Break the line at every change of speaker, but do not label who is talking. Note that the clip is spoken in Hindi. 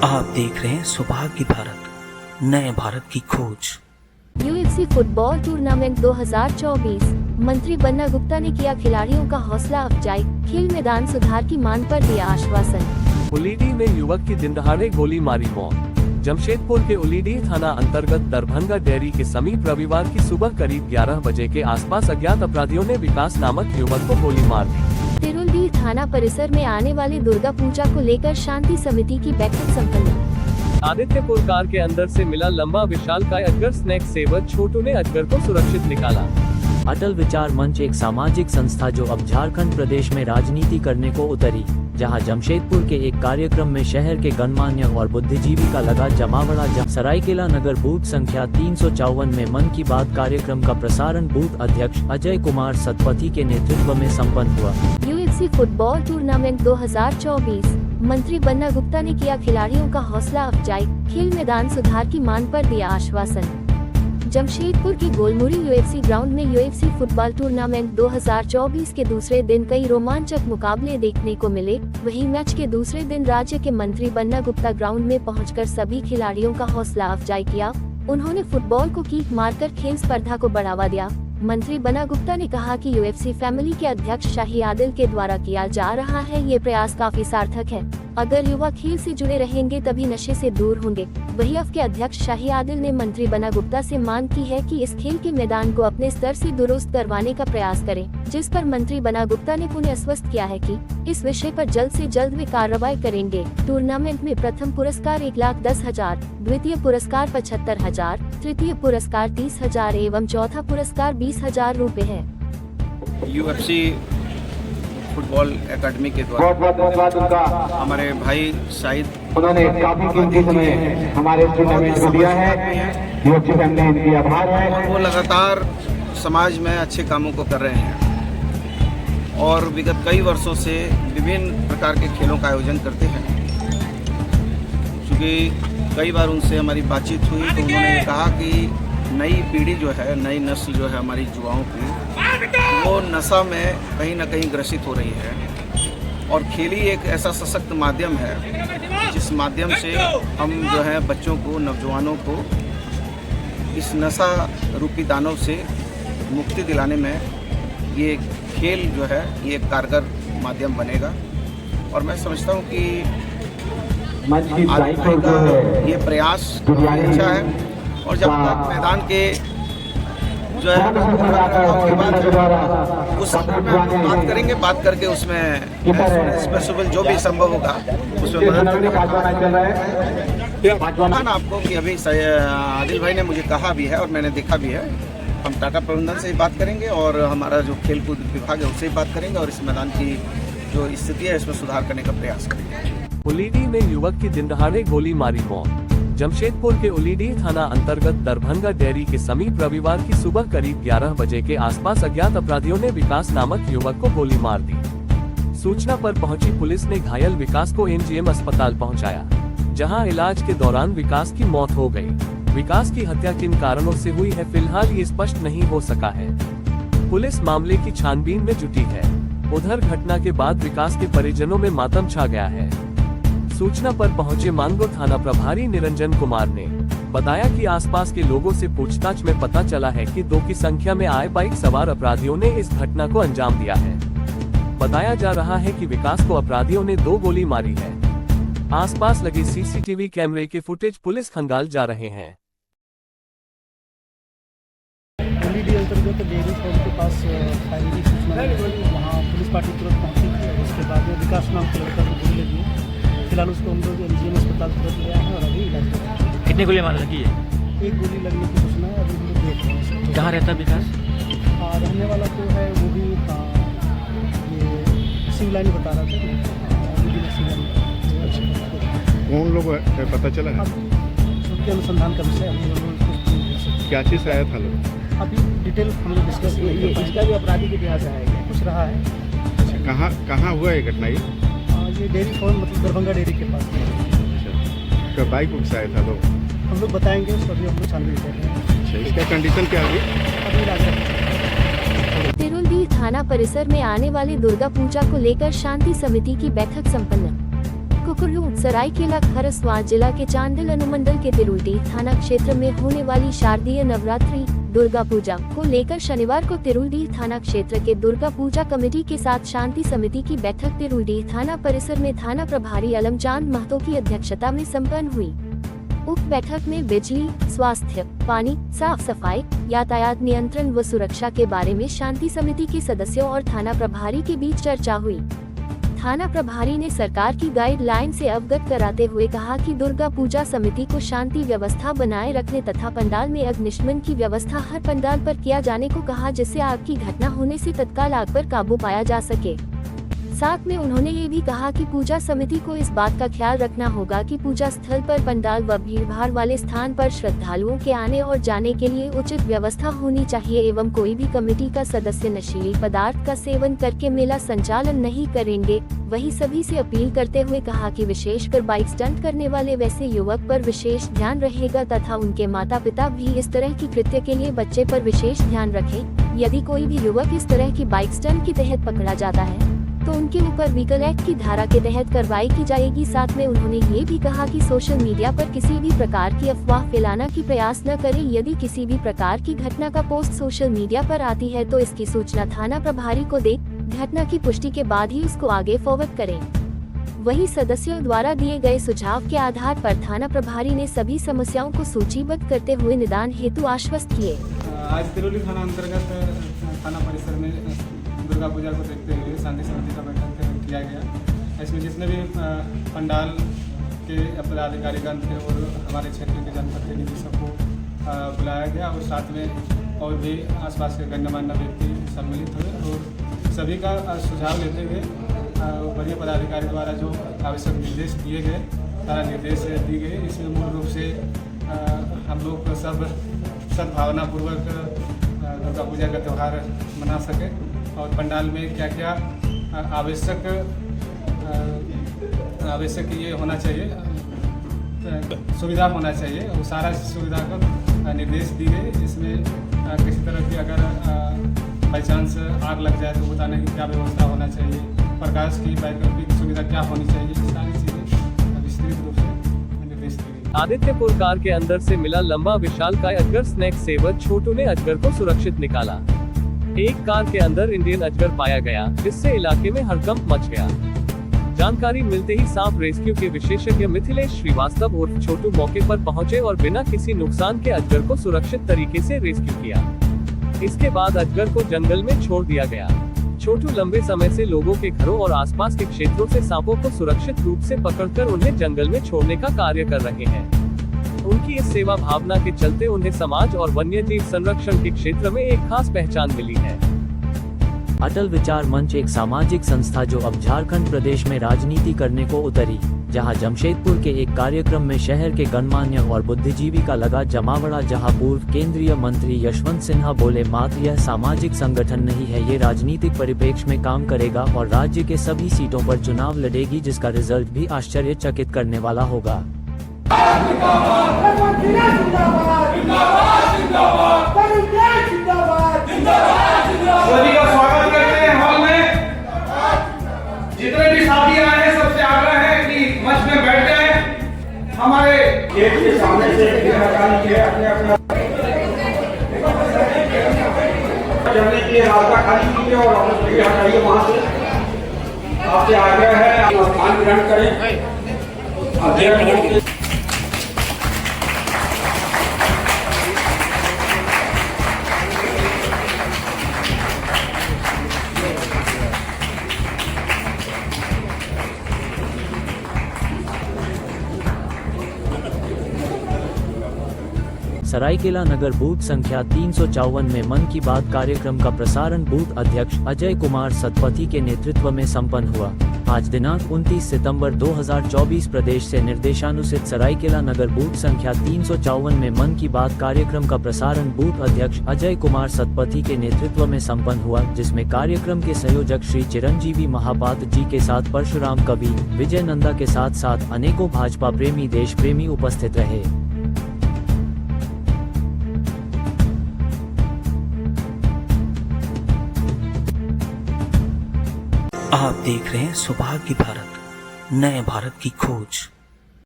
आप देख रहे हैं सौभाग्य भारत, नए भारत की खोज।
UFC football tournament 2024। मंत्री बन्ना गुप्ता ने किया खिलाड़ियों का हौसला अफजाई, खेल मैदान सुधार की मांग पर दिया आश्वासन।
उलीडी में युवक की दिनदहाड़े गोली मारी मौत। जमशेदपुर के उलीडी थाना अंतर्गत दरभंगा डेयरी के समीप रविवार की सुबह करीब 11 बजे के आसपास अज्ञात अपराधियों ने विकास नामक युवक को गोली मार दी।
तिरुलडीह थाना परिसर में आने वाली दुर्गा पूजा को लेकर शांति समिति की बैठक संपन्न।
आदित्यपुर कार के अंदर से मिला लंबा विशालकाय अजगर स्नेक सेवर छोटू ने अजगर को सुरक्षित निकाला।
अटल विचार मंच एक सामाजिक संस्था जो अब झारखंड प्रदेश में राजनीति करने को उतरी, जहां जमशेदपुर के एक कार्यक्रम में शहर के गणमान्य और बुद्धिजीवी का लगा जमावड़ा। सरायकेला नगर बूथ संख्या 354 में मन की बात कार्यक्रम का प्रसारण बूथ अध्यक्ष अजय कुमार सतपथी के नेतृत्व में संपन्न हुआ।
UFC football tournament 2024। मंत्री बन्ना गुप्ता ने किया खिलाड़ियों का हौसला अफजाई, खेल मैदान सुधार की मांग पर दिया आश्वासन। जमशेदपुर के गोलमुरी यूएफसी ग्राउंड में यूएफसी फुटबॉल टूर्नामेंट 2024 के दूसरे दिन कई रोमांचक मुकाबले देखने को मिले। वहीं मैच के दूसरे दिन राज्य के मंत्री बन्ना गुप्ता ग्राउंड में पहुंचकर सभी खिलाड़ियों का हौसला अफजाई किया। उन्होंने फुटबॉल को किक मारकर खेल स्पर्धा को बढ़ावा दिया। मंत्री बन्ना गुप्ता ने कहा कि यूएफसी फैमिली के अध्यक्ष शाही आदिल के द्वारा किया जा रहा है ये प्रयास काफी सार्थक है। अगर युवा खेल से जुड़े रहेंगे तभी नशे से दूर होंगे। वहीं अफ के अध्यक्ष शाही आदिल ने मंत्री बन्ना गुप्ता से मांग की है कि इस खेल के मैदान को अपने स्तर से दुरुस्त करवाने का प्रयास करें, जिस पर मंत्री बन्ना गुप्ता ने पुनः आश्वस्त किया है कि इस विषय पर जल्द से जल्द वे कार्रवाई करेंगे। टूर्नामेंट में प्रथम पुरस्कार 1,10,000, द्वितीय पुरस्कार 75,000, तृतीय पुरस्कार 30,000 एवं चौथा पुरस्कार 20,000 रूपए है।
यूएफसी फुटबॉल एकेडमी के द्वारा हमारे भाई शाहिद
उन्होंने काफी कीमती समय हमारे टूर्नामेंट को दिया है। यूएफसी फैमिली इनकी आभार है।
वो लगातार समाज में अच्छे कामों को कर रहे हैं और विगत कई वर्षों से विभिन्न प्रकार के खेलों का आयोजन करते हैं। क्योंकि कई बार उनसे हमारी बातचीत हुई तो उन्होंने ये कहा कि नई पीढ़ी जो है, नई नस्ल जो है हमारी युवाओं की, वो नशा में कहीं ना कहीं ग्रसित हो रही है और खेल ही एक ऐसा सशक्त माध्यम है जिस माध्यम से हम जो है बच्चों को, नौजवानों को इस नशा रूपी दानव से मुक्ति दिलाने में ये खेल जो है ये एक कारगर माध्यम बनेगा। और मैं समझता हूँ कि आदिल भाई का ये प्रयास अच्छा है और जब तक मैदान के जो है उसके बाद उस में बात करेंगे, बात करके उसमें जो भी संभव होगा उसमें मदद ना आपको कि अभी आदिल भाई ने मुझे कहा भी है और मैंने देखा भी है। हम टाटा प्रबंधन से ही बात करेंगे और हमारा जो खेलकूद विभाग है उससे ही बात करेंगे और इस मैदान की जो स्थिति है इसमें सुधार करने का प्रयास करेंगे।
उलीडी में युवक की दिनदहाड़े गोली मारी मौत। जमशेदपुर के उलीडी थाना अंतर्गत दरभंगा डेयरी के समीप रविवार की सुबह करीब 11 बजे के आसपास अज्ञात अपराधियों ने विकास नामक युवक को गोली मार दी। सूचना पर पहुंची पुलिस ने घायल विकास को एमजीएम अस्पताल पहुंचाया, जहां इलाज के दौरान विकास की मौत हो गई। विकास की हत्या किन कारणों से हुई है फिलहाल ये स्पष्ट नहीं हो सका है। पुलिस मामले की छानबीन में जुटी है। उधर घटना के बाद विकास के परिजनों में मातम छा गया है। सूचना पर पहुंचे मांगो थाना प्रभारी निरंजन कुमार ने बताया कि आसपास के लोगों से पूछताछ में पता चला है कि 2 की संख्या में आए बाइक सवार अपराधियों ने इस घटना को अंजाम दिया है। बताया जा रहा है कि विकास को अपराधियों ने 2 गोली मारी है। आसपास लगे सीसीटीवी कैमरे के फुटेज पुलिस खंगाल जा रहे हैं।
उलीडी अंतर्गत डेयरी फार्म के पास फायरिंग सूचना मिली, वहाँ पुलिस पार्टी तुरंत पहुंची थी। उसके बाद विकास नाम के लड़का को गोली लगी है। फिलहाल उसको हम लोग एमजीएम अस्पताल तुरंत ले आए हैं और अभी इलाज कर रहे हैं।
कितनी गोली मार लगी है?
1 गोली लगने की सूचना है, अभी हम लोग देख रहे हैं।
कहाँ रहता विकास?
रहने वाला तो है वो भी ये सिंह लाइन बता रहा था।
कौन लोग पता चला है?
उसके अनुसंधान का विषय अभी हम लोग
क्या चीज़ आया था लोग?
अभी डिटेल हम लोग डिस्कस इसका भी आपराधिक के इतिहास आएगा कुछ रहा है।
कहाँ हुआ ये घटना?
ये डेयरी फार्म मतलब दरभंगा डेयरी के पास।
अच्छा, बाइक से आया था लोग?
हम लोग बताएंगे उसको, अभी हम लोग छानबीन कर रहे हैं।
अच्छा, इसका कंडीशन क्या है
अभी इलाज कर रहे हैं।
तिरुलडीह थाना परिसर में आने वाली दुर्गा पूजा को लेकर शांति समिति की बैठक संपन्न। कुकुरलू सरायकेला खरसवां जिला के चांडिल अनुमंडल के तिरुलडीह थाना क्षेत्र में होने वाली शारदीय नवरात्रि दुर्गा पूजा को लेकर शनिवार को तिरुलडीह थाना क्षेत्र के दुर्गा पूजा कमेटी के साथ शांति समिति की बैठक तिरुलडीह थाना परिसर में थाना प्रभारी अलमचांद महतो की अध्यक्षता में संपन्न हुई। उक्त बैठक में बिजली, स्वास्थ्य, पानी, साफ सफाई, यातायात नियंत्रण व सुरक्षा के बारे में शांति समिति के सदस्यों और थाना प्रभारी के बीच चर्चा हुई। थाना प्रभारी ने सरकार की गाइडलाइन से अवगत कराते हुए कहा कि दुर्गा पूजा समिति को शांति व्यवस्था बनाए रखने तथा पंडाल में अग्निशमन की व्यवस्था हर पंडाल पर किया जाने को कहा, जिससे आग की घटना होने से तत्काल आग पर काबू पाया जा सके। साथ में उन्होंने ये भी कहा कि पूजा समिति को इस बात का ख्याल रखना होगा कि पूजा स्थल पर पंडाल व भीड़भाड़ वाले स्थान पर श्रद्धालुओं के आने और जाने के लिए उचित व्यवस्था होनी चाहिए एवं कोई भी कमेटी का सदस्य नशीली पदार्थ का सेवन करके मेला संचालन नहीं करेंगे। वही सभी से अपील करते हुए कहा कि विशेषकर बाइक स्टंट करने वाले वैसे युवक पर विशेष ध्यान रहेगा तथा उनके माता पिता भी इस तरह की कृत्य के लिए बच्चे पर विशेष ध्यान रखें। यदि कोई भी युवक इस तरह की बाइक स्टंट के तहत पकड़ा जाता है तो उनके ऊपर व्हीकल एक्ट की धारा के तहत कार्रवाई की जाएगी। साथ में उन्होंने ये भी कहा कि सोशल मीडिया पर किसी भी प्रकार की अफवाह फैलाना की प्रयास न करें। यदि किसी भी प्रकार की घटना का पोस्ट सोशल मीडिया पर आती है तो इसकी सूचना थाना प्रभारी को दे, घटना की पुष्टि के बाद ही उसको आगे फॉरवर्ड करें। वही सदस्यों द्वारा दिए गए सुझाव के आधार पर थाना प्रभारी ने सभी समस्याओं को सूचीबद्ध करते हुए निदान हेतु आश्वस्त किए।
आज तिरुली थाना अंतर्गत थाना परिसर में दुर्गा पूजा को देखते हुए शांति समिति का बैठक किया गया। इसमें जितने भी पंडाल के पदाधिकारीगण थे और हमारे क्षेत्र के जनप्रतिनिधि सबको बुलाया गया और साथ में और भी आसपास के गणमान्य व्यक्ति सम्मिलित हुए और सभी का सुझाव लेते हुए वरीय पदाधिकारी द्वारा जो आवश्यक निर्देश दिए गए, सारा निर्देश दिए गए। इसमें मूल रूप से हम लोग सब सद्भावनापूर्वक दुर्गा पूजा का त्यौहार मना सके और पंडाल में क्या क्या आवश्यक ये होना चाहिए, सुविधा होना चाहिए, वो सारा सुविधा का निर्देश दिए। इसमें किसी तरह की अगर बाई चांस आग लग जाए तो बताने की क्या व्यवस्था होना चाहिए, प्रकाश की वैकल्पिक सुविधा क्या होनी चाहिए, सारी चीज़ें विस्तृत रूप से निर्देश दिए।
आदित्यपुर कार के अंदर से मिला लंबा विशालकाय अजगर। स्नैक सेवर छोटू ने अजगर को सुरक्षित निकाला। एक कार के अंदर इंडियन अजगर पाया गया, जिससे इलाके में हड़कंप मच गया। जानकारी मिलते ही सांप रेस्क्यू के विशेषज्ञ मिथिलेश श्रीवास्तव उर्फ छोटू मौके पर पहुंचे और बिना किसी नुकसान के अजगर को सुरक्षित तरीके से रेस्क्यू किया। इसके बाद अजगर को जंगल में छोड़ दिया गया। छोटू लंबे समय से लोगों के घरों और आसपास के क्षेत्रों से सांपों को सुरक्षित रूप से पकड़कर उन्हें जंगल में छोड़ने का कार्य कर रहे हैं। उनकी इस सेवा भावना के चलते उन्हें समाज और वन्यजीव संरक्षण के क्षेत्र में एक खास पहचान मिली है।
अटल विचार मंच एक सामाजिक संस्था जो अब झारखंड प्रदेश में राजनीति करने को उतरी, जहां जमशेदपुर के एक कार्यक्रम में शहर के गणमान्य और बुद्धिजीवी का लगा जमावड़ा। जहां पूर्व केंद्रीय मंत्री यशवंत सिन्हा बोले, मात्र यह सामाजिक संगठन नहीं है, ये राजनीतिक परिप्रेक्ष्य में काम करेगा और राज्य के सभी सीटों पर चुनाव लड़ेगी, जिसका रिजल्ट भी आश्चर्यचकित करने वाला होगा।
सभी का स्वागत करते हैं हॉल में। जितने भी साथी आए हैं सबसे आग्रह है कि मंच में बैठ जाएं। हमारे गेट के सामने से अपने जाने के लिए रास्ता खाली कीजिए और अपने जगह हटाइए। वहाँ से आपसे आग्रह है आप स्थान ग्रहण करें। अध्यक्ष
सरायकेला नगर बूथ संख्या 354 में मन की बात कार्यक्रम का प्रसारण बूथ अध्यक्ष अजय कुमार सतपथी के नेतृत्व में संपन्न हुआ। आज दिनांक 29 सितंबर 2024 प्रदेश से निर्देशानुसार सरायकेला नगर बूथ संख्या 354 में मन की बात कार्यक्रम का प्रसारण बूथ अध्यक्ष अजय कुमार सतपथी के नेतृत्व में संपन्न हुआ, जिसमें कार्यक्रम के संयोजक श्री चिरंजीवी महापात्र जी के साथ परशुराम कवि विजय नंदा के साथ अनेकों भाजपा प्रेमी देश प्रेमी उपस्थित रहे।
आप देख रहे हैं सौभाग्य भारत, नए भारत की खोज।